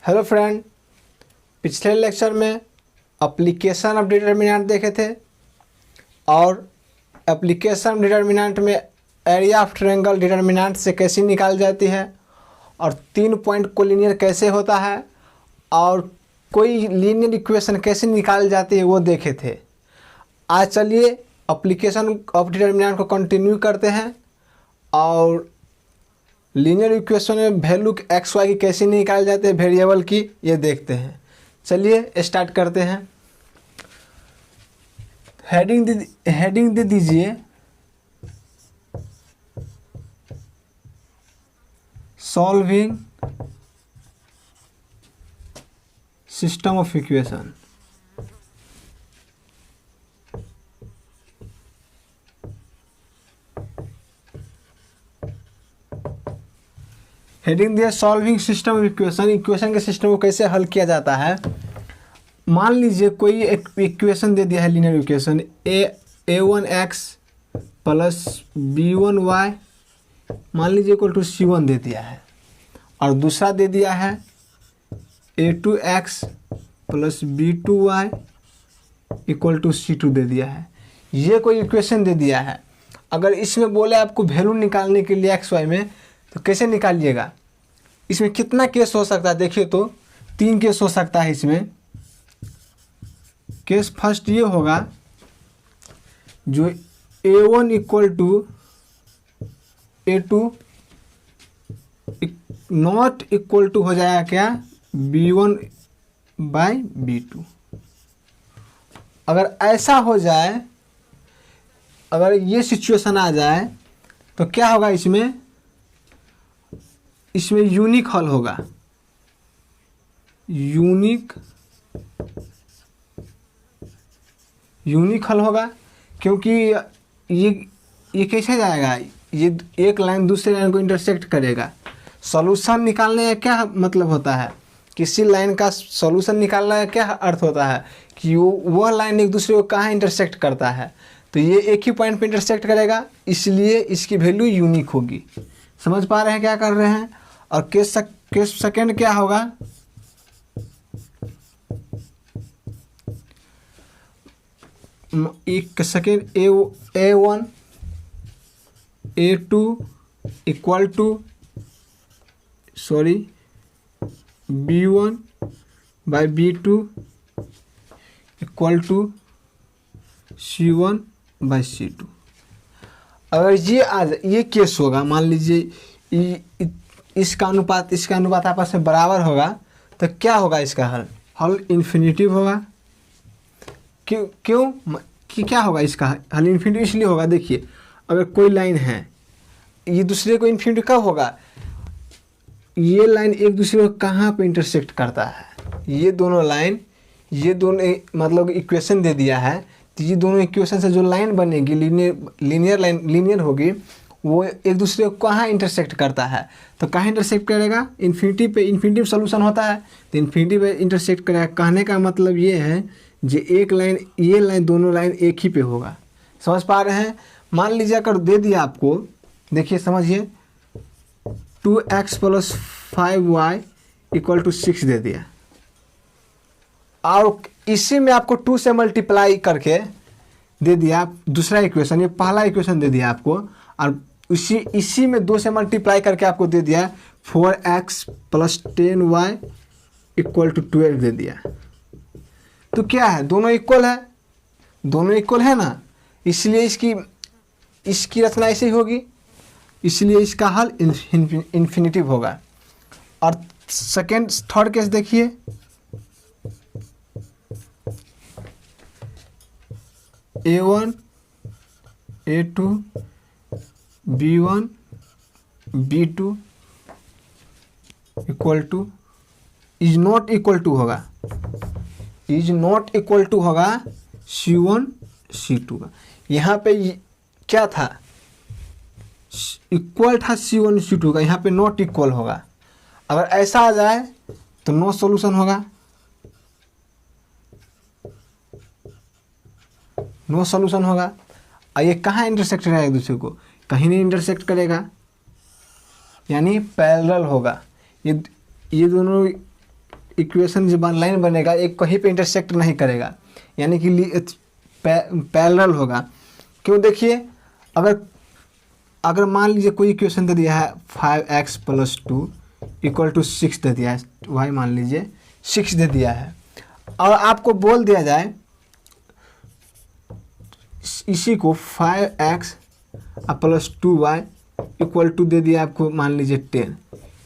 Hello friend, पिछले lecture में application of determinant देखे थे और एप्लीकेशन डिटर्मिनेंट में एरिया ऑफ ट्रायंगल डिटर्मिनेंट से कैसे निकाल जाती है और 3 पॉइंट कोलिनियर कैसे होता है और कोई लीनियर इक्वेशन कैसे निकाल जाती है वो देखे थे। आज चलिए एप्लीकेशन ऑफ डिटर्मिनेंट को कंटिन्यू करते हैं और लीनियर इक्वेशन में वैल्यू एक्स वाई की कैसे निकाल जाते हैं वेरिएबल की ये देखते हैं। चलिए स्टार्ट करते हैं। हेडिंग दे दीजिए solving system of equation. Heading दिया solving system of equation. Equation के सिस्टम को कैसे हल किया जाता है। मान लीजिए कोई एक इक्वेशन दे दिया है linear equation a1x plus b1y मान लीजिए इक्वल टू c1 दे दिया है और दूसरा दे दिया है a2x plus b2y equal to c2 दे दिया है। ये कोई इक्वेशन दे दिया है। अगर इसमें बोले आपको वैल्यू निकालने के लिए एक्स वाई में तो कैसे निकालिएगा। इसमें कितना केस हो सकता है देखिए तो 3 केस हो सकता है। इसमें केस फर्स्ट ये होगा जो a1 equal to a2 not equal to हो जाएगा क्या b1 बाई b2। अगर ऐसा हो जाए, अगर ये सिचुएशन आ जाए तो क्या होगा, इसमें यूनिक हल होगा। यूनिक हल होगा क्योंकि ये कैसे जाएगा, ये एक लाइन दूसरे लाइन को इंटरसेक्ट करेगा। सॉल्यूशन निकालने का क्या मतलब होता है, किसी लाइन का सॉल्यूशन निकालने का क्या अर्थ होता है कि वह लाइन एक दूसरे को कहाँ इंटरसेक्ट करता है, तो ये एक ही पॉइंट पे इंटरसेक्ट करेगा, इसलिए इसकी वैल्यू यूनिक होगी। समझ पा रहे हैं क्या कर रहे हैं। और केस सेकेंड क्या होगा, एक second a1 a2 equal to b1 by b2 equal to c1 by c2। अगर ये केस होगा, मान लीजिए इसका अनुपात आपस में बराबर होगा तो क्या होगा, इसका हल इन्फिनिटिव होगा। क्यों कि क्या होगा, इसका हल इन्फिनिटिव इसलिए होगा। देखिए अगर कोई लाइन है, ये दूसरे को इन्फिनिटिव कब होगा, ये लाइन एक दूसरे को कहाँ पे इंटरसेक्ट करता है। ये दोनों लाइन, ये दोनों मतलब इक्वेशन दे दिया है तो ये दोनों इक्वेशन से जो लाइन बनेगी लीनियर होगी, वो एक दूसरे को कहाँ इंटरसेक्ट करता है, तो कहाँ इंटरसेक्ट करेगा, इन्फिनिटी पे। इन्फिनिटिव सोल्यूशन होता है तो इन्फिनिटी पे इंटरसेक्ट करेगा। कहने का मतलब ये है जो एक लाइन, ये लाइन, दोनों लाइन एक ही पे होगा। समझ पा रहे हैं। मान लीजिए अगर दे दिया आपको, देखिए समझिए 2x plus 5y equal to 6 दे दिया और इसी में आपको 2 से मल्टीप्लाई करके दे दिया दूसरा इक्वेशन। ये पहला इक्वेशन दे दिया आपको और इसी में 2 से मल्टीप्लाई करके आपको दे दिया 4x plus 10y equal to 12 दे दिया। तो क्या है, दोनों इक्वल है ना, इसलिए इसकी रचना ऐसे ही होगी, इसलिए इसका हल इन्फिनिटिव होगा। और थर्ड केस देखिए, a1 a2 b1 b2 equal to is not equal to होगा c1 c2 का। यहाँ पे क्या था, इक्वल था c1 c2 का, यहाँ पे नॉट इक्वल होगा। अगर ऐसा आ जाए तो नो सॉल्यूशन होगा, और ये कहाँ इंटरसेक्ट करेगा एक दूसरे को, कहीं नहीं इंटरसेक्ट करेगा। यानी पैरेलल होगा। ये दोनों इक्वेशन जो लाइन बनेगा एक कहीं पे इंटरसेक्ट नहीं करेगा, यानी कि पैरेलल होगा। क्यों? देखिए, अगर मान लीजिए कोई इक्वेशन दे दिया है 5x + 2 = 6 दे दिया है, y मान लीजिए 6 दे दिया है, और आपको बोल दिया जाए इसी को 5x + 2y = दे दिया आपको मान लीजिए 10।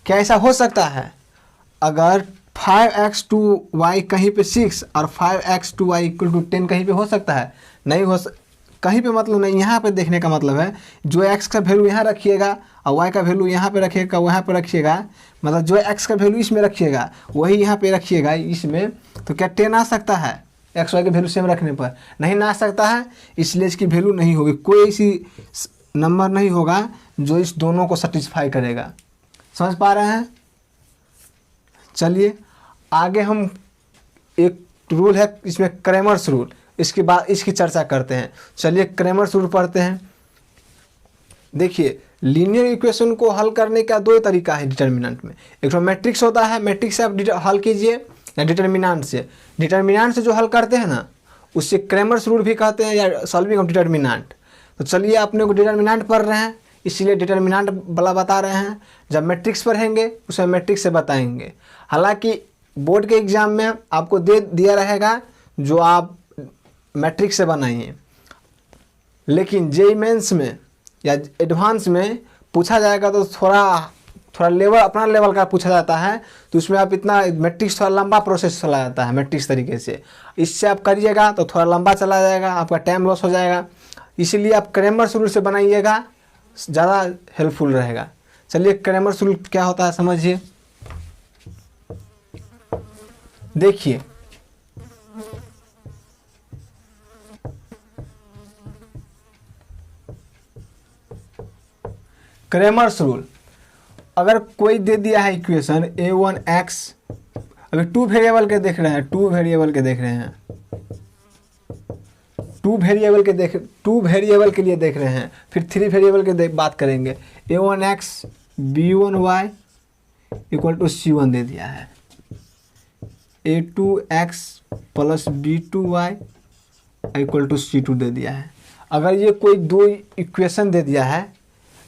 क्या ऐसा हो सकता है? अगर 5x 2y कहीं पे 6 और 5x 2y = 10 कहीं पे हो सकता है? नहीं हो कहीं पे मतलब नहीं। यहाँ पे देखने का मतलब है जो x का वैल्यू यहाँ रखिएगा और y का वैल्यू यहाँ पे रखिएगा, वहाँ पे रखिएगा, मतलब जो x का वैल्यू इसमें रखिएगा वही यहाँ पे रखिएगा इसमें, तो क्या 10 आ सकता है? एक्स वाई के वैल्यू सेम रखने पर नहीं ना आ सकता है, इसलिए इसकी वैल्यू नहीं होगी। कोई ऐसी नंबर नहीं होगा जो इस दोनों को सेटिस्फाई करेगा। समझ पा रहे हैं? चलिए आगे हम एक रूल है इसमें क्रैमर्स रूल, इसके बाद इसकी चर्चा करते हैं। चलिए क्रैमर्स रूल पढ़ते हैं। देखिए, लीनियर इक्वेशन को हल करने का दो तरीका है डिटर्मिनेंट में। एक तो मैट्रिक्स होता है, मैट्रिक्स से आप हल कीजिए, या डिटर्मिनेंट से। डिटर्मिनेंट से जो हल करते हैं ना उससे क्रैमर्स रूल भी कहते हैं या सॉल्विंग ऑफ डिटर्मिनेंट। तो चलिए अपने को डिटर्मिनेंट पढ़ रहे हैं इसलिए डिटर्मिनेंट वाला बता रहे हैं, जब मैट्रिक्स पढ़ेंगे उसमें मैट्रिक्स से बताएंगे। हालांकि बोर्ड के एग्जाम में आपको दे दिया रहेगा जो आप मैट्रिक्स से बनाइए, लेकिन जेईई मेंस में या एडवांस में पूछा जाएगा तो थोड़ा लेवल अपना लेवल का पूछा जाता है, तो उसमें आप इतना मैट्रिक्स थोड़ा लंबा प्रोसेस चला जाता है मैट्रिक्स तरीके से। इससे आप करिएगा तो थोड़ा लंबा चला जाएगा, आपका टाइम लॉस हो जाएगा, इसीलिए आप क्रैमर्स रूल से बनाइएगा, ज़्यादा हेल्पफुल रहेगा। चलिए क्रैमर्स रूल क्या होता है समझिए। देखिए, क्रैमर्स रूल, अगर कोई दे दिया है इक्वेशन a1x, अभी टू वेरिएबल के देख रहे हैं, टू वेरिएबल के लिए देख रहे हैं, फिर थ्री वेरिएबल के बात करेंगे। a1x b1y = c1 दे दिया है, a2x + b2y = c2 दे दिया है। अगर ये कोई दो इक्वेशन दे दिया है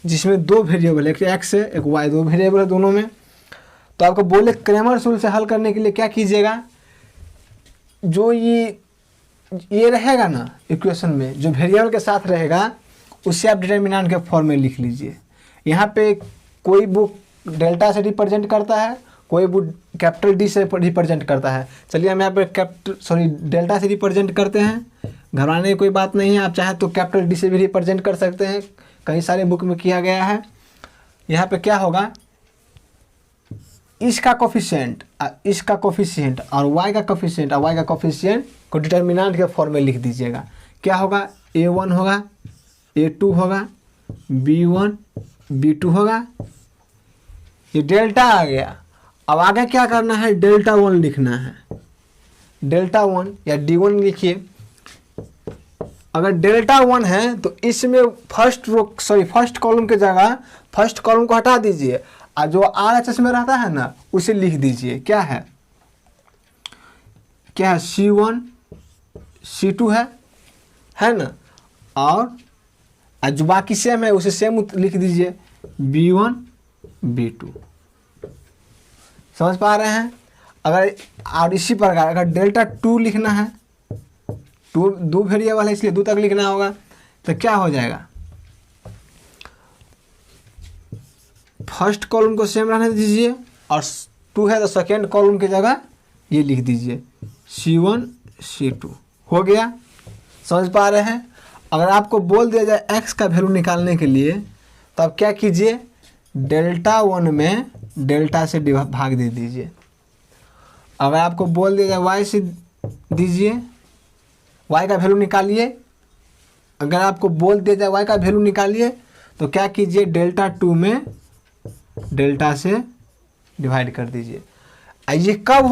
जिसमें दो वेरिएबल, एक x है एक y, दो वेरिएबल है दोनों में, तो आपको बोले क्रैमर्स रूल से हल करने के लिए क्या कीजिएगा, जो ये रहेगा ना इक्वेशन में, जो वेरिएबल के साथ रहेगा उससे आप डिटर्मिनेंट के फॉर्म में लिख लीजिए। यहाँ पे कोई बुक डेल्टा से रिप्रेजेंट करता है, कोई बुक कैपिटल डी से रिप्रेजेंट करता है। चलिए हम यहाँ पे डेल्टा से रिप्रेजेंट करते हैं, घबराने की कोई बात नहीं है। आप चाहे तो कैपिटल डी से भी रिप्रेजेंट कर सकते हैं, कई सारे बुक में किया गया है। यहाँ पे क्या होगा, इसका कोफिशिएंट और y का कोफिशिएंट को डिटर्मिनेंट के फॉर्म में लिख दीजिएगा। क्या होगा, a1 होगा, a2 होगा, b1 b2 होगा, ये डेल्टा आ गया। अब आगे क्या करना है, डेल्टा 1 लिखना है, डेल्टा 1 या d1 लिखिए। अगर डेल्टा 1 है तो इसमें फर्स्ट कॉलम के जगह फर्स्ट कॉलम को हटा दीजिए और जो RHS में रहता है ना उसे लिख दीजिए। क्या है C1 C2 है ना, और जो बाकी सेम है उसे सेम लिख दीजिए, B1 B2। समझ पा रहे हैं? अगर और इसी प्रकार अगर डेल्टा 2 लिखना है, दो वेरिएबल है इसलिए 2 तक लिखना होगा, तो क्या हो जाएगा, फर्स्ट कॉलम को सेम रहने दीजिए और 2 है तो सेकेंड कॉलम की जगह ये लिख दीजिए C1 C2। हो गया? समझ पा रहे हैं? अगर आपको बोल दिया जाए x का वैल्यू निकालने के लिए तो आप क्या कीजिए, डेल्टा 1 में डेल्टा से भाग दे दीजिए। अगर आपको बोल दिया जाए y से दीजिए, y का वैल्यू निकालिए। अगर आपको बोल दिया जाए y का वैल्यू निकालिए तो क्या कीजिए, डेल्टा 2 में डेल्टा से डिवाइड कर दीजिए। ये कब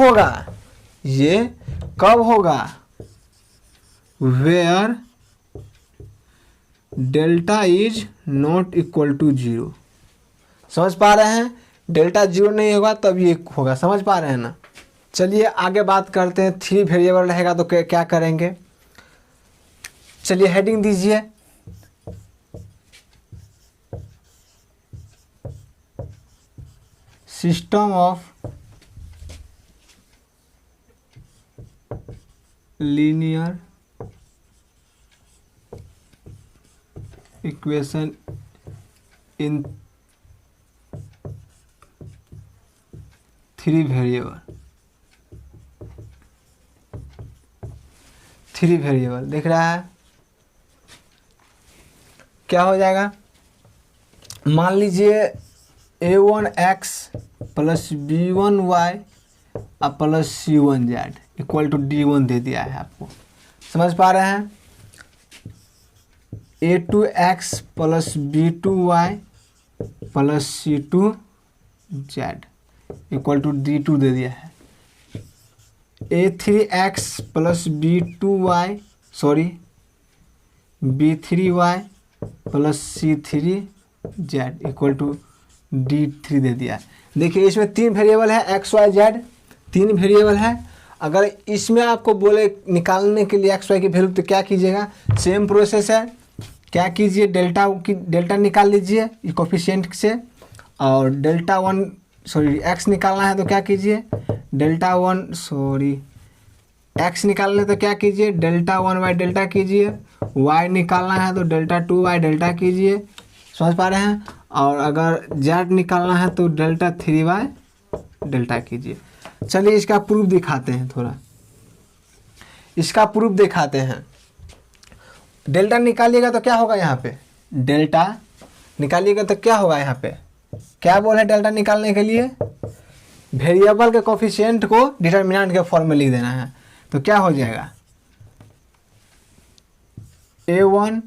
होगा, where delta is not equal to 0। समझ पा रहे हैं? डेल्टा 0 नहीं होगा तब ये होगा। समझ पा रहे हैं ना? चलिए आगे बात करते हैं। 3 वेरिएबल रहेगा तो क्या करेंगे। चलिए हेडिंग दीजिए, system of linear equation in 3 variable. 3 variable दिख रहा है, क्या हो जाएगा। मान लीजिए a1x plus b1y plus c1z equal to d1 दे दिया है आपको, समझ पा रहे हैं। a2x plus b2y plus c2z equal to d2 दे दिया है। a3x plus b3y plus c3z equal to d3 दे दिया है। देखिए इसमें 3 वेरिएबल है, x y z 3 वेरिएबल है। अगर इसमें आपको बोले निकालने के लिए x y की वैल्यू तो क्या कीजिएगा, सेम प्रोसेस है। क्या कीजिए, डेल्टा निकाल लीजिए कोफिशिएंट से, और x निकालना है तो क्या कीजिए x निकालना है तो क्या कीजिए डेल्टा 1 बाई डेल्टा कीजिए, y निकालना है तो डेल्टा 2 बाई डेल्टा कीजिए, समझ पा रहे हैं। और अगर z निकालना है तो डेल्टा 3 बाई डेल्टा कीजिए। चलिए इसका प्रूफ दिखाते हैं, थोड़ा इसका प्रूफ दिखाते हैं। डेल्टा निकालिएगा तो क्या होगा, यहाँ पे डेल्टा निकालिएगा तो क्या होगा, यहाँ पे क्या बोल है डेल्टा निकालने के लिए, वेरिएबल के कोफिशिएंट को डिटरमिनेंट के फॉर्म में लिख देना है। तो क्या हो जाएगा a1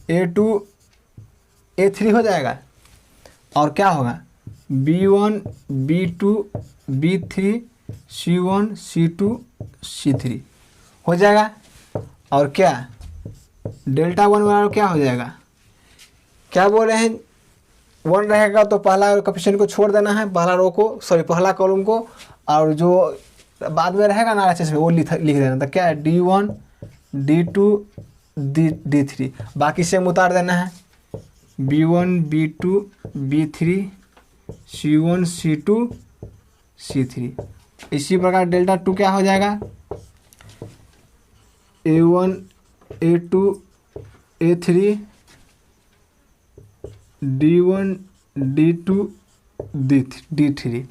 a2 a3 हो जाएगा, और क्या होगा b1 b2 b3 c1 c2 c3 हो जाएगा। और क्या डेल्टा 1 बराबर क्या हो जाएगा, क्या बोल रहे हैं 1 रहेगा तो पहला कोफिशिएंट को छोड़ देना है, पहला रो को पहला कॉलम को, और जो बाद में रहेगा ना RHS में वो लिख देना। तो क्या है d1 d2 d3, बाकी सेम उतार देना है b1 b2 b3 c1 c2 c3। इसी प्रकार डेल्टा 2 क्या हो जाएगा a1 a2 a3 d1 d2 d3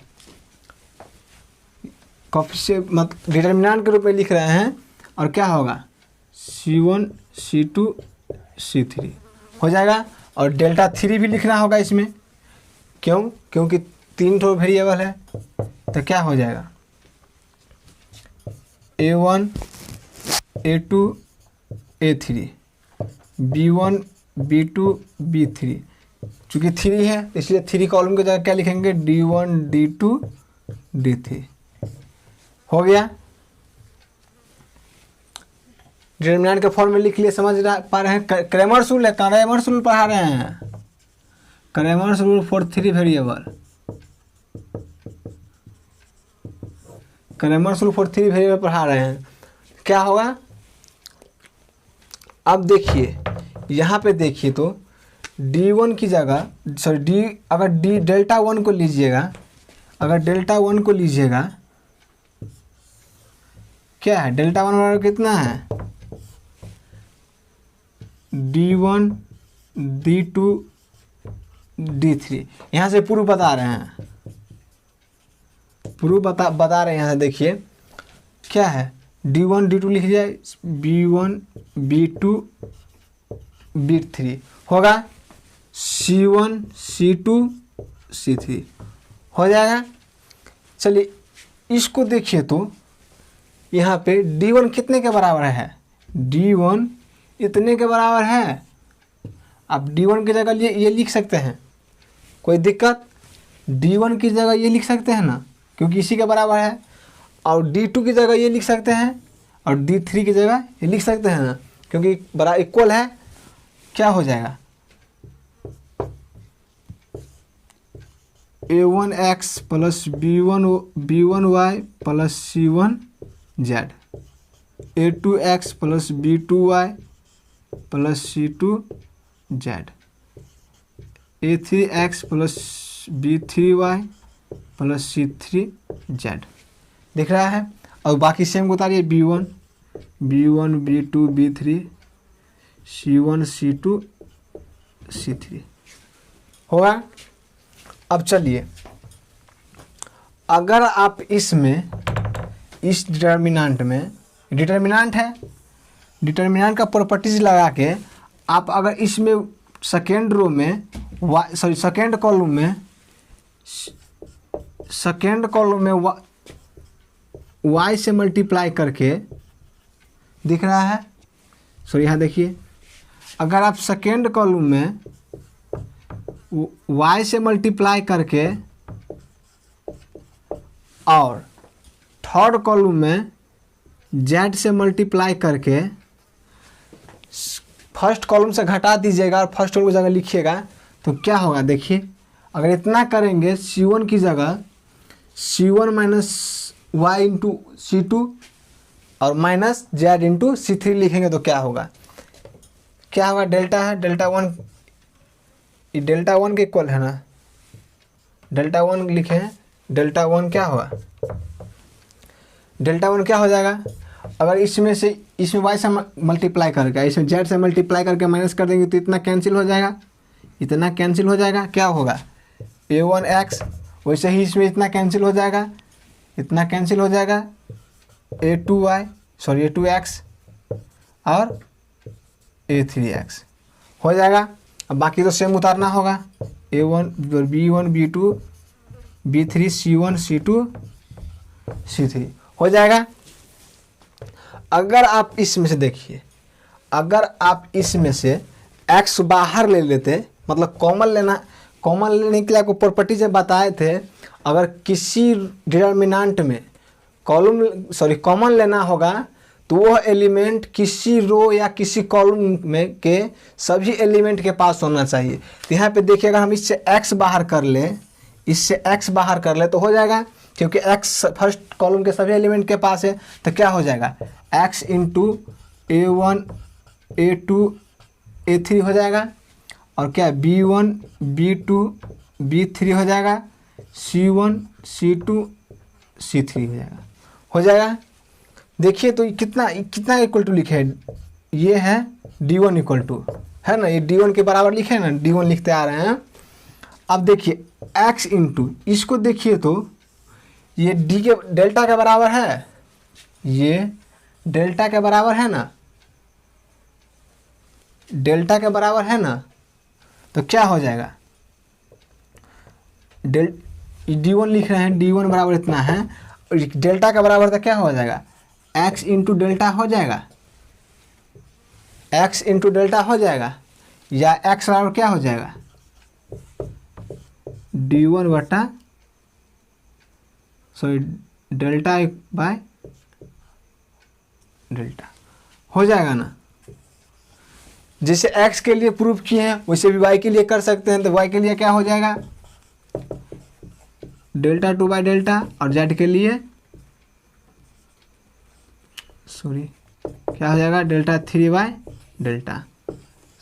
coefficient मतलब डिटरमिनेंट के रूप में लिख रहे हैं। और क्या होगा c1 c2 c3 हो जाएगा। और डेल्टा 3 भी लिखना होगा इसमें, क्योंकि 3 ठो वेरिएबल है। तो क्या हो जाएगा a1 a2 a3 b1 b2 b3, चूँकि 3 है इसलिए 3 कॉलम की जगह क्या लिखेंगे d1 d2 d3 हो गया। डिटरमिनेंट के फॉर्म में लिख लिए, समझ पा रहे हैं। क्रैमर्स रूल है, क्रैमर्स रूल पढ़ा रहे हैं, Cramer's rule for 3 variable, Cramer's rule for 3 variable पढ़ा रहे हैं। क्या होगा अब देखिए, यहाँ पे देखिए तो d1 की जगह अगर डेल्टा 1 को लीजिएगा, अगर डेल्टा 1 को लीजिएगा क्या है डेल्टा 1 बराबर कितना है d1 d2 d3। यहाँ से प्रूफ बता रहे हैं, प्रूफ बता रहे हैं। यहाँ से देखिए क्या है d1 d2 लिख जाए b1 b2 b3 होगा c1 c2 c3 हो जाएगा। चलिए इसको देखिए तो यहाँ पे d1 कितने के बराबर है, d1 इतने के बराबर है। अब d1 की जगह ये लिख सकते हैं, कोई दिक्कत, d1 की जगह ये लिख सकते हैं ना, क्योंकि इसी के बराबर है। और d2 की जगह ये लिख सकते हैं, और d3 की जगह ये लिख सकते हैं ना, क्योंकि बड़ा इक्वल है। क्या हो जाएगा a1x plus b1y plus c1z, a2x plus b2y plus c2z, a3x plus b3y plus c3z। दिख रहा है। और बाकी सेम को उतारिए, b1 b2 b3 c1 c2 c3 होगा। अब चलिए, अगर आप इसमें इस डिटर्मिनेंट में, डिटर्मिनेंट है, डिटर्मिनेंट का प्रॉपर्टीज लगा के आप अगर इसमें सेकेंड रो में सेकेंड कॉलम में y से मल्टीप्लाई करके, दिख रहा है, सॉरी यहाँ देखिए, अगर आप सेकेंड कॉलम में y से मल्टीप्लाई करके और थर्ड कॉलम में z से मल्टीप्लाई करके फर्स्ट कॉलम से घटा दीजिएगा और फर्स्ट कॉलम की जगह लिखिएगा, तो क्या होगा देखिए। अगर इतना करेंगे c1 की जगह c1 minus y into c2 और माइनस z इंटू c3 लिखेंगे तो क्या होगा, क्या होगा, डेल्टा है, डेल्टा वन, ये डेल्टा वन के इक्वल है ना, डेल्टा वन लिखे हैं, डेल्टा वन क्या होगा, डेल्टा वन क्या हो जाएगा। अगर इसमें y से मल्टीप्लाई करके इसमें z से मल्टीप्लाई करके माइनस कर देंगे तो इतना कैंसिल हो जाएगा, इतना कैंसिल हो जाएगा, क्या होगा a1x, वैसे ही इसमें इतना कैंसिल हो जाएगा, इतना कैंसिल हो जाएगा, a2x और a3x हो जाएगा। अब बाकी तो सेम उतारना होगा, a1 b1 b2 b3 c1 c2 c3 हो जाएगा। अगर आप इसमें से देखिए, अगर आप इसमें से x बाहर ले लेते, मतलब कॉमन लेने के लिए आपको प्रॉपर्टी से बताए थे, अगर किसी डिटर्मिनेंट में कॉमन लेना होगा तो वह एलिमेंट किसी रो या किसी कॉलम में के सभी एलिमेंट के पास होना चाहिए। तो यहाँ पे देखिए, अगर हम इससे x बाहर कर ले, इससे x बाहर कर ले तो हो जाएगा, क्योंकि x फर्स्ट कॉलम के सभी एलिमेंट के पास है, तो क्या हो जाएगा x into a1 a2 a3 हो जाएगा, और क्या b1 b2 b3 हो जाएगा, c1 c2 c3 हो जाएगा। देखिए तो कितना इक्वल टू लिखे है, ये है d1 इक्वल टू, है ना, ये d1 के बराबर लिखे है ना, d1 लिखते आ रहे हैं। अब देखिए x इंटू, इसको देखिए तो ये d के डेल्टा के बराबर है, ये डेल्टा के बराबर है ना, डेल्टा के बराबर है ना, तो क्या हो जाएगा, d1 लिख रहे हैं, d1 बराबर इतना है, और डेल्टा का बराबर तो क्या हो जाएगा, x इंटू डेल्टा हो जाएगा, x इंटू डेल्टा हो जाएगा, या x बराबर क्या हो जाएगा, d1 बटा डेल्टा बाय डेल्टा हो जाएगा ना। जैसे x के लिए प्रूफ किए हैं वैसे भी y के लिए कर सकते हैं, तो y के लिए क्या हो जाएगा, डेल्टा 2 बाई डेल्टा, और z के लिए क्या हो जाएगा, डेल्टा 3 बाई डेल्टा।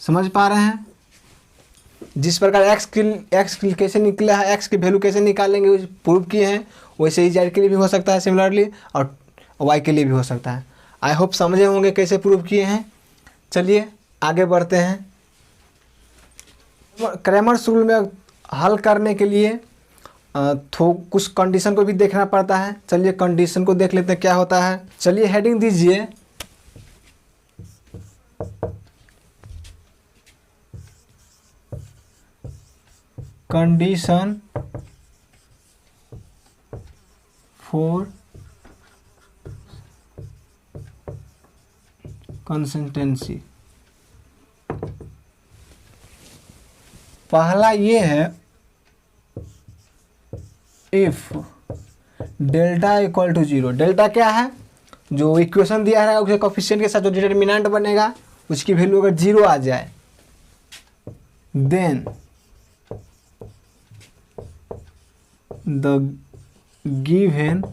समझ पा रहे हैं। जिस प्रकार x कैसे निकला है, x की वैल्यू कैसे निकालेंगे प्रूफ किए हैं, वैसे ही z के लिए भी हो सकता है सिमिलरली, और y के लिए भी हो सकता है। आई होप समझे होंगे कैसे प्रूफ किए हैं। चलिए आगे बढ़ते हैं। क्रैमर्स रूल में हल करने के लिए कुछ कंडीशन को भी देखना पड़ता है। चलिए कंडीशन को देख लेते हैं क्या होता है। चलिए हेडिंग दीजिए कंडीशन फॉर कंसिस्टेंसी। पहला ये है if delta equal to 0। Delta क्या है, जो इक्वेशन दिया है उसके कोफिशिएंट के साथ जो डिटरमिनेंट बनेगा उसकी वैल्यू अगर 0 आ जाए, then the given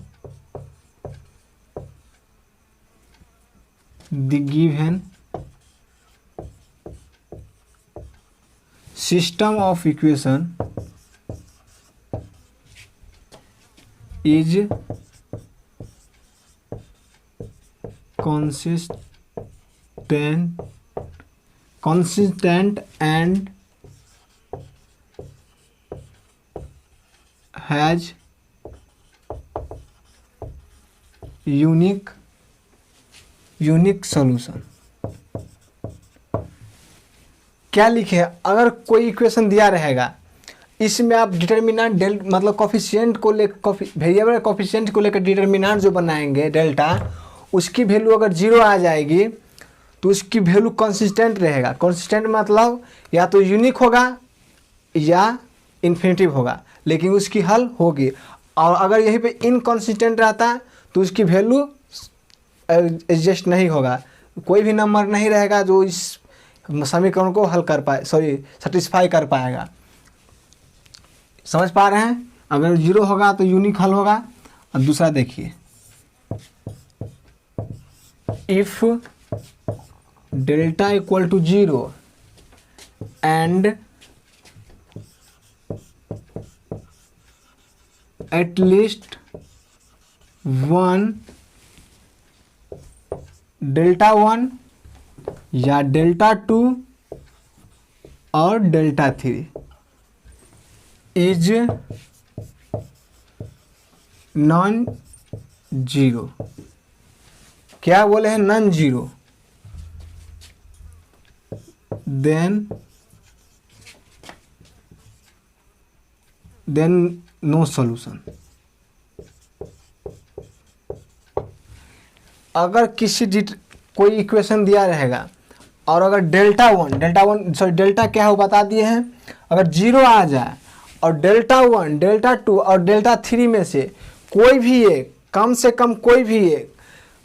system of equation is consistent and has unique solution। क्या लिखे? अगर कोई इक्वेशन दिया रहेगा, इसमें आप डिटर्मिनेंट मतलब कोफिशिएंट को लेकर वेरिएबल कोफिशिएंट को लेकर डिटर्मिनेंट जो बनाएंगे डेल्टा, उसकी वैल्यू अगर 0 आ जाएगी तो उसकी वैल्यू कंसिस्टेंट रहेगा। कंसिस्टेंट मतलब या तो यूनिक होगा या इन्फिनिटिव होगा, लेकिन उसकी हल होगी। और अगर यहीं पे इनकंसिस्टेंट रहता तो उसकी वैल्यू एडजस्ट नहीं होगा, कोई भी नंबर नहीं रहेगा जो इस समीकरण को हल कर पाए, सेटिस्फाई कर पाएगा। समझ पा रहे हैं? अगर 0 होगा तो यूनिक हल होगा। और दूसरा देखिए, if delta equal to 0 and at least 1 delta 1 या डेल्टा 2 और डेल्टा 3 इज नॉन जीरो। क्या बोले हैं? Non zero. Then no solution. अगर कोई इक्वेशन दिया रहेगा और अगर डेल्टा क्या हो बता दिए हैं, अगर 0 आ जाए और डेल्टा 1 डेल्टा 2 और डेल्टा 3 में से कोई भी एक, कम से कम कोई भी एक,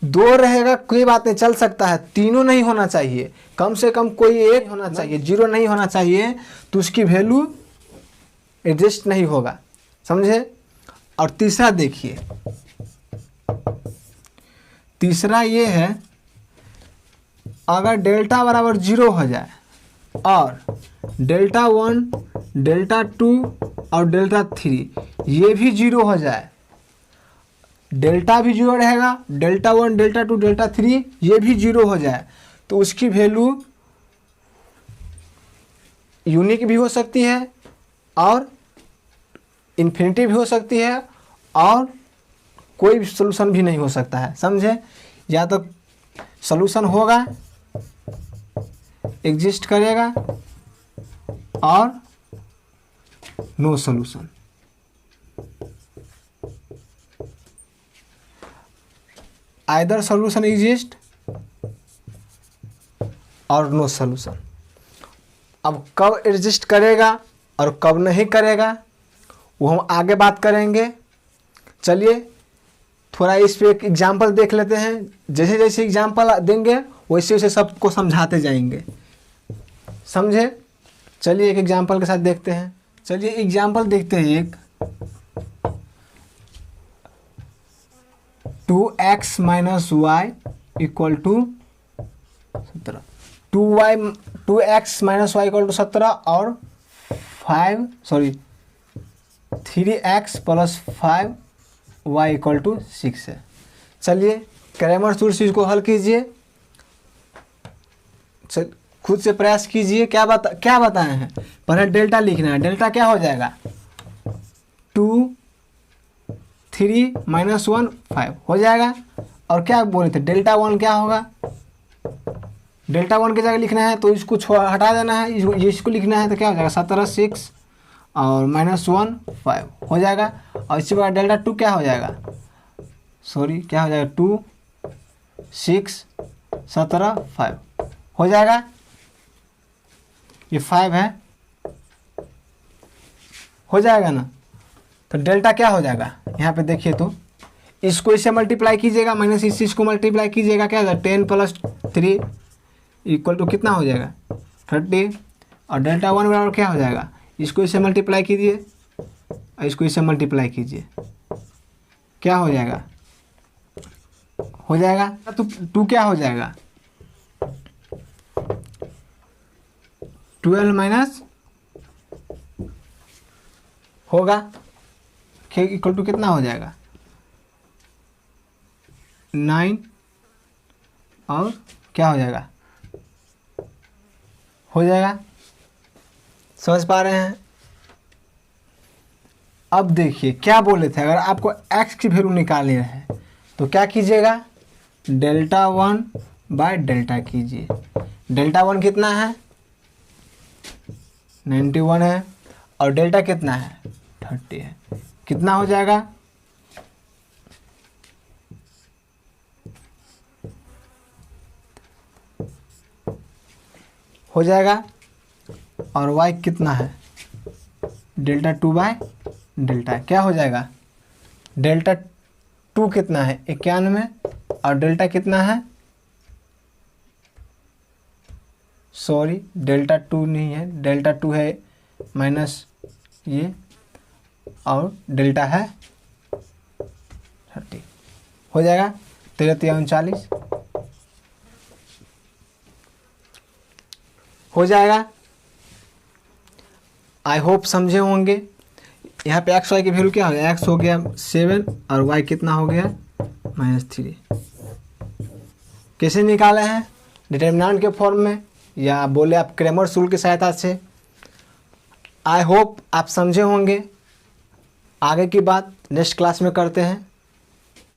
2 रहेगा कोई बात नहीं, चल सकता है, तीनों नहीं होना चाहिए, कम से कम कोई एक होना चाहिए, 0 नहीं होना चाहिए, तो उसकी वैल्यू एडजस्ट नहीं होगा। समझे? और तीसरा देखिए, तीसरा ये है, अगर डेल्टा बराबर 0 हो जाए और डेल्टा 1 डेल्टा 2 और डेल्टा 3 ये भी 0 हो जाए, डेल्टा भी 0 रहेगा, डेल्टा 1 डेल्टा 2 डेल्टा 3 ये भी 0 हो जाए, तो उसकी वैल्यू यूनिक भी हो सकती है और इन्फिनिटी भी हो सकती है और कोई भी सॉल्यूशन भी नहीं हो सकता है। समझे? या तो सॉल्यूशन होगा, एग्जिस्ट करेगा, और no solution. Either solution exist और नो सॉल्यूशन। अब कब एग्जिस्ट करेगा और कब नहीं करेगा वो हम आगे बात करेंगे। चलिए थोड़ा इस पे एक एग्जाम्पल देख लेते हैं। जैसे जैसे एग्जाम्पल देंगे वैसे वैसे सबको समझाते जाएंगे। समझे? चलिए एक एग्जाम्पल के साथ देखते हैं। चलिए एग्जाम्पल देखते हैं एक 2x minus y equal to 17, 2x minus y equal to 17 और 3x plus 5y equal to 6 है। चलिए क्रैमर रूल से इसको हल कीजिए, खुद से प्रयास कीजिए। क्या बताए हैं? पहले डेल्टा लिखना है। डेल्टा क्या हो जाएगा? 2 3 माइनस 1 5 हो जाएगा। और क्या बोले थे? डेल्टा 1 क्या होगा? डेल्टा 1 की जगह लिखना है तो इसको हटा देना है, इसको लिखना है तो क्या हो जाएगा? 17 6 और माइनस 1 5 हो जाएगा। और इसी प्रकार डेल्टा 2 क्या हो जाएगा? क्या हो जाएगा? 2 6 17 5 हो जाएगा। ये 5 है, हो जाएगा ना? तो डेल्टा क्या हो जाएगा? यहाँ पे देखिए तो इसको इससे मल्टीप्लाई कीजिएगा, माइनस इसको मल्टीप्लाई कीजिएगा, क्या होगा? 10 प्लस 3 इक्वल टू कितना हो जाएगा? 30। और डेल्टा 1 बराबर क्या हो जाएगा? इसको इससे मल्टीप्लाई कीजिए, और इसको इससे मल्टीप्लाई कीजिए, क्या हो जाएगा? हो जाएगा तो 2 क्या हो जाएगा? 12 माइनस होगा इक्वल टू कितना हो जाएगा? 9 और क्या हो जाएगा? हो जाएगा। समझ पा रहे हैं? अब देखिए क्या बोले थे, अगर आपको x की वैल्यू निकालनी है तो क्या कीजिएगा? डेल्टा 1 बाय डेल्टा कीजिए। डेल्टा 1 कितना है? 91 है और डेल्टा कितना है? 30 है। कितना हो जाएगा? हो जाएगा। और y कितना है? डेल्टा 2 बाय डेल्टा, क्या हो जाएगा? डेल्टा 2 कितना है? 91 और डेल्टा कितना है? सॉरी डेल्टा 2 नहीं है, डेल्टा 2 है माइनस ये और डेल्टा है 30। हो जाएगा 13 हो जाएगा। आई होप समझे होंगे। यहाँ पे एक्स वाई की वैल्यू क्या हो गया? एक्स हो गया 7 और वाई कितना हो गया? -3। कैसे निकाले हैं? डिटर्मिनेंट के फॉर्म में या बोले आप क्रैमर्स रूल की सहायता से। आई होप आप समझे होंगे। आगे की बात नेक्स्ट क्लास में करते हैं।